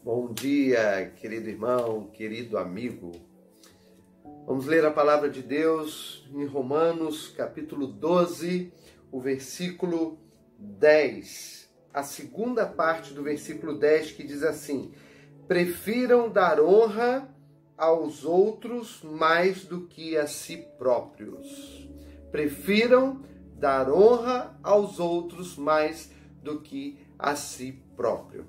Bom dia, querido irmão, querido amigo. Vamos ler a palavra de Deus em Romanos, capítulo 12, o versículo 10. A segunda parte do versículo 10 que diz assim: prefiram dar honra aos outros mais do que a si próprios. Prefiram dar honra aos outros mais do que a si próprio.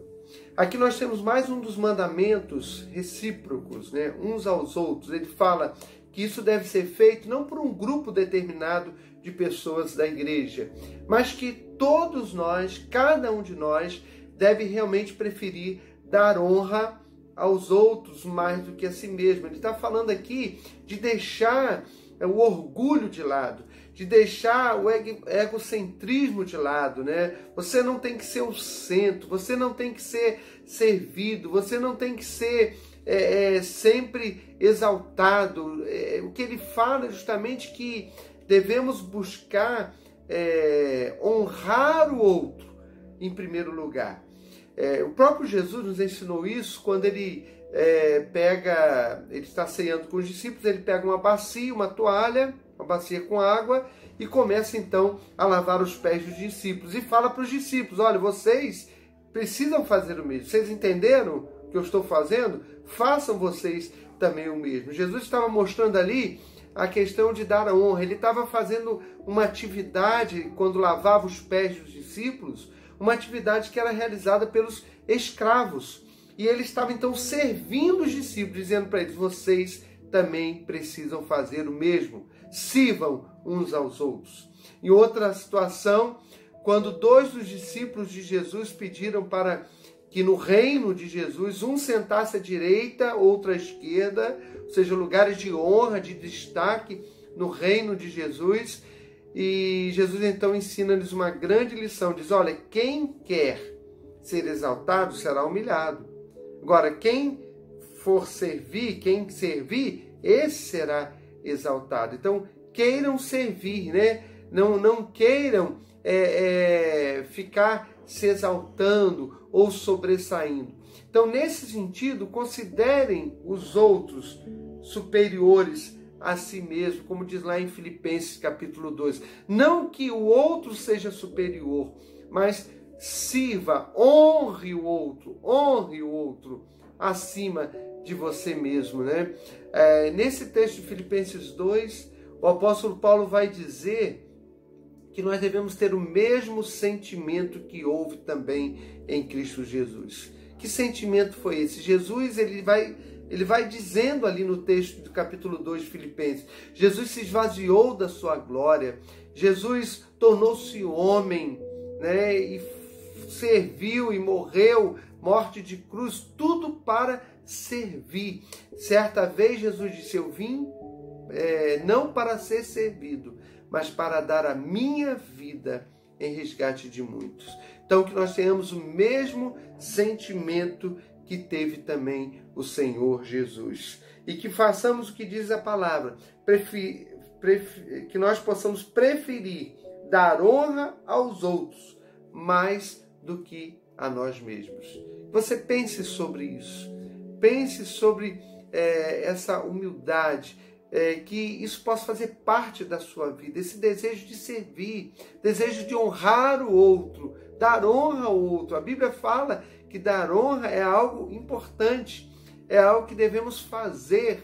Aqui nós temos mais um dos mandamentos recíprocos, uns aos outros. Ele fala que isso deve ser feito não por um grupo determinado de pessoas da igreja, mas que todos nós, cada um de nós, deve realmente preferir dar honra aos outros mais do que a si mesmo. Ele está falando aqui de deixar o orgulho de lado, de deixar o egocentrismo de lado, Você não tem que ser o centro, você não tem que ser servido, você não tem que ser sempre exaltado. O que ele fala é justamente que devemos buscar honrar o outro em primeiro lugar. O próprio Jesus nos ensinou isso quando ele está ceando com os discípulos, ele pega uma bacia, uma toalha, uma bacia com água e começa então a lavar os pés dos discípulos e fala para os discípulos: olha, vocês precisam fazer o mesmo. Vocês entenderam o que eu estou fazendo? Façam vocês também o mesmo. Jesus estava mostrando ali a questão de dar a honra. Ele estava fazendo uma atividade, quando lavava os pés dos discípulos, uma atividade que era realizada pelos escravos. E ele estava então servindo os discípulos, dizendo para eles: vocês também precisam fazer o mesmo. Sirvam uns aos outros. Em outra situação, quando dois dos discípulos de Jesus pediram para que no reino de Jesus um sentasse à direita, outro à esquerda, ou seja, lugares de honra, de destaque no reino de Jesus, e Jesus então ensina-lhes uma grande lição, diz: olha, quem quer ser exaltado será humilhado. Agora, quem for servir, quem servir, esse será exaltado. Então, queiram servir, Não queiram ficar se exaltando ou sobressaindo. Então, nesse sentido, considerem os outros superiores a si mesmo, como diz lá em Filipenses capítulo 2. Não que o outro seja superior, mas sirva, honre o outro acima de você mesmo, Nesse texto de Filipenses 2, o apóstolo Paulo vai dizer que nós devemos ter o mesmo sentimento que houve também em Cristo Jesus. Que sentimento foi esse? Jesus, ele vai dizendo ali no texto do capítulo 2 de Filipenses: Jesus se esvaziou da sua glória, Jesus tornou-se homem, e serviu e morreu, morte de cruz, tudo para servir. Certa vez Jesus disse: eu vim não para ser servido, mas para dar a minha vida em resgate de muitos. Então, que nós tenhamos o mesmo sentimento que teve também o Senhor Jesus. E que façamos o que diz a palavra, que nós possamos preferir dar honra aos outros mais do que a nós mesmos. Você pense sobre isso. Pense sobre essa humildade, que isso possa fazer parte da sua vida, esse desejo de servir, desejo de honrar o outro, dar honra ao outro. A Bíblia fala que dar honra é algo importante, é algo que devemos fazer,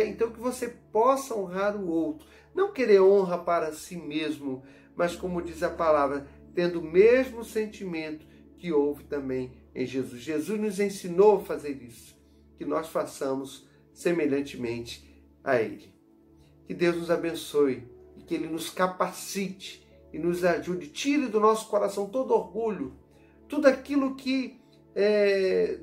Então que você possa honrar o outro, não querer honra para si mesmo, mas como diz a palavra, tendo o mesmo sentimento que houve também em Jesus. Jesus nos ensinou a fazer isso, que nós façamos semelhantemente a Ele. Que Deus nos abençoe e que Ele nos capacite e nos ajude. Tire do nosso coração todo orgulho, tudo aquilo que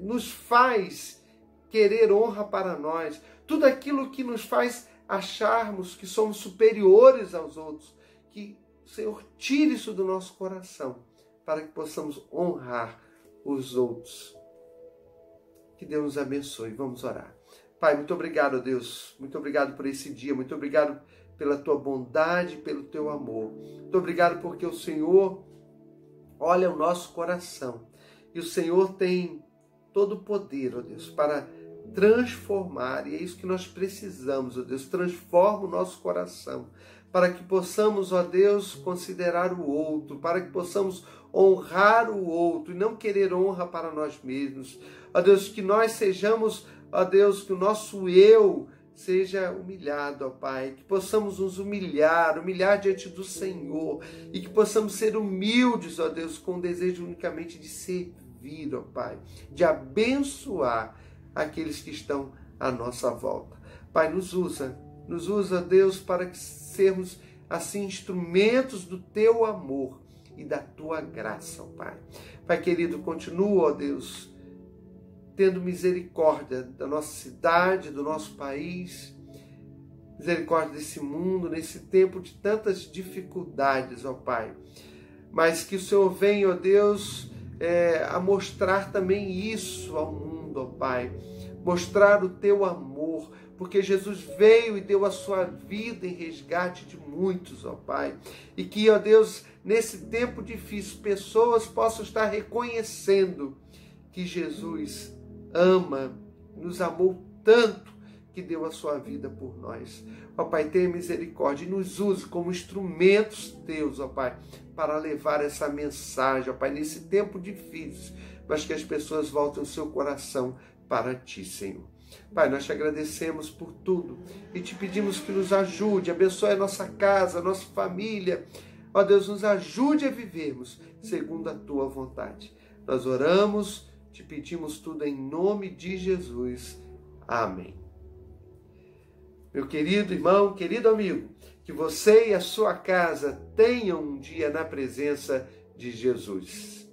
nos faz querer honra para nós, tudo aquilo que nos faz acharmos que somos superiores aos outros. Que o Senhor tire isso do nosso coração para que possamos honrar os outros. Que Deus nos abençoe. Vamos orar. Pai, muito obrigado, Deus. Muito obrigado por esse dia. Muito obrigado pela tua bondade, pelo teu amor. Muito obrigado porque o Senhor olha o nosso coração e o Senhor tem todo o poder, ó Deus, para transformar, e é isso que nós precisamos, ó Deus, transforma o nosso coração, para que possamos, ó Deus, considerar o outro, para que possamos honrar o outro e não querer honra para nós mesmos. Ó Deus, que nós sejamos, ó Deus, que o nosso eu seja humilhado, ó Pai, que possamos nos humilhar diante do Senhor e que possamos ser humildes, ó Deus, com o desejo unicamente de servir, ó Pai, de abençoar aqueles que estão à nossa volta. Pai, nos usa, Deus, para que sermos assim instrumentos do teu amor e da tua graça, ó Pai. Pai querido, continua, ó Deus, tendo misericórdia da nossa cidade, do nosso país, misericórdia desse mundo, nesse tempo de tantas dificuldades, ó Pai. Mas que o Senhor venha, ó Deus, a mostrar também isso ao mundo, ó Pai. Mostrar o teu amor, porque Jesus veio e deu a sua vida em resgate de muitos, ó Pai. E que, ó Deus, nesse tempo difícil, pessoas possam estar reconhecendo que Jesus ama, nos amou tanto que deu a sua vida por nós. Ó Pai, tenha misericórdia e nos use como instrumentos teus, ó Pai, para levar essa mensagem, ó Pai, nesse tempo difícil, mas que as pessoas voltem o seu coração para ti, Senhor. Pai, nós te agradecemos por tudo e te pedimos que nos ajude, abençoe a nossa casa, a nossa família. Ó Deus, nos ajude a vivermos segundo a tua vontade. Nós oramos, te pedimos tudo em nome de Jesus. Amém. Meu querido irmão, querido amigo, que você e a sua casa tenham um dia na presença de Jesus.